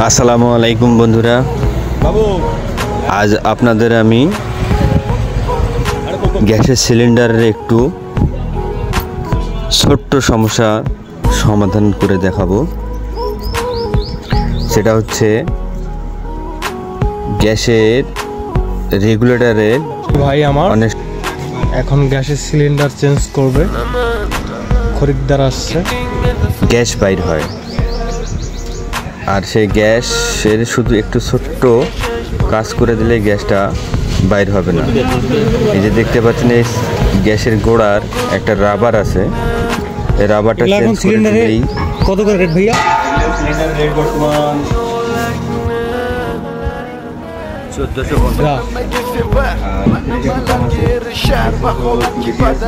আসসালামু আলাইকুম বন্ধুরা, আজ আপনাদের আমি গ্যাসের সিলিন্ডারের একটু ছোট্ট সমস্যা সমাধান করে দেখাবো। সেটা হচ্ছে গ্যাসের রেগুলেটরের ভাই আমার অনেক এখন গ্যাসের সিলিন্ডার চেঞ্জ করবে, খরিদ্দার আসছে। গ্যাস বাইর হয়, আর সেই গ্যাসের শুধু একটু ছোট্ট কাজ করে দিলে গ্যাসটা বাইর হবে না। এই যে দেখতে পাচ্ছেন, এই গ্যাসের গোড়ার একটা রাবার আছে, এই রাবারটা চেঞ্জ করে দিলেই কত করে রেট ভাইয়া? সিলিন্ডারের রেট বর্তমান 1400।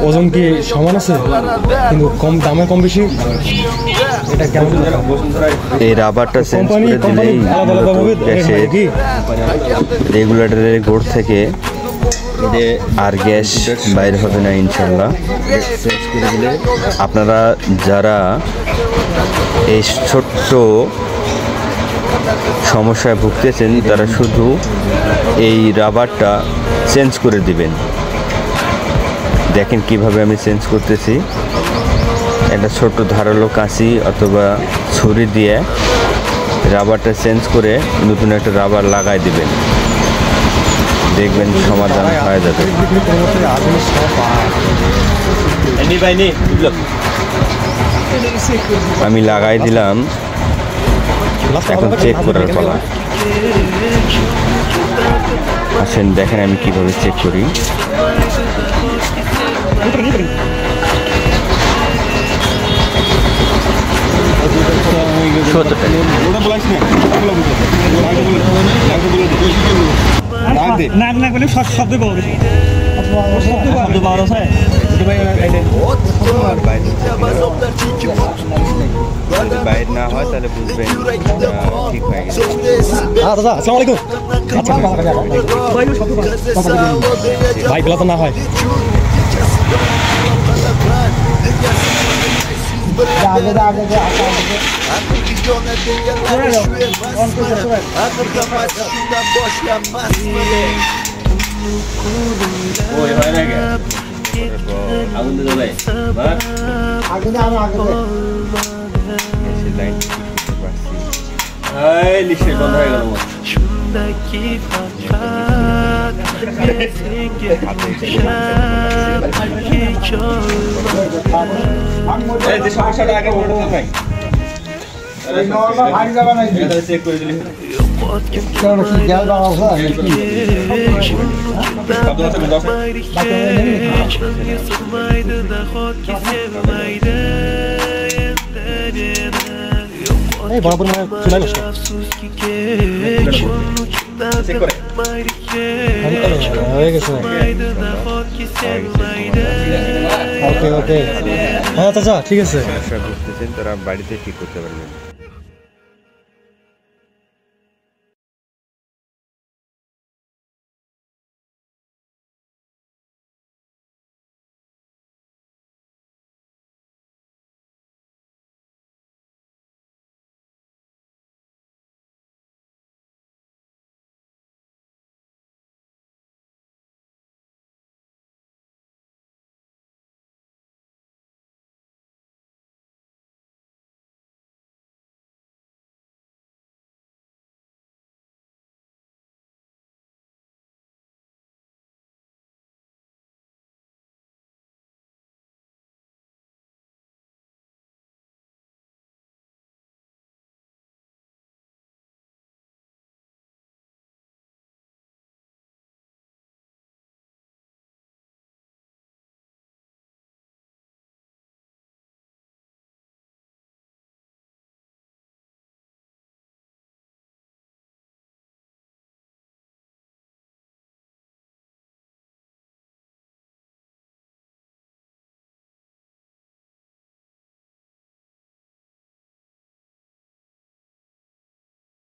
ওজন কি সমান আছে, কিন্তু কম দামে কম বেশি? এটা কেমন? এই রাবারটা চেঞ্জ করে দিলেই গ্যাসের রেগুলেটরের গোড় থেকে আর গ্যাস বাইর হবে না ইনশাল্লাহ। আপনারা যারা এই ছোট্ট সমস্যায় ভুগতেছেন তারা শুধু এই রাবারটা চেঞ্জ করে দিবেন। দেখেন কিভাবে আমি চেঞ্জ করতেছি। একটা ছোট্ট ধারালো কাঁচি অথবা ছুরি দিয়ে রাবারটা চেঞ্জ করে নতুন একটা রাবার লাগাই দিবেন, দেখবেন সমাধান হয়ে যাবে। আমি লাগাই দিলাম, এখন চেক করার পালা। আসেন দেখেন আমি কিভাবে চেক করি। বাইরে না হয় তাহলে বুঝবেন ঠিক হয়ে গেছে। ভাই বেলা তো না হয়। বরাবর চলে গেছে। হয়ে গেছে। ওকে ওকে, হ্যাঁ চাচা ঠিক আছে। বুঝতেছেন তারা বাড়িতে ঠিক করতে পারবেন।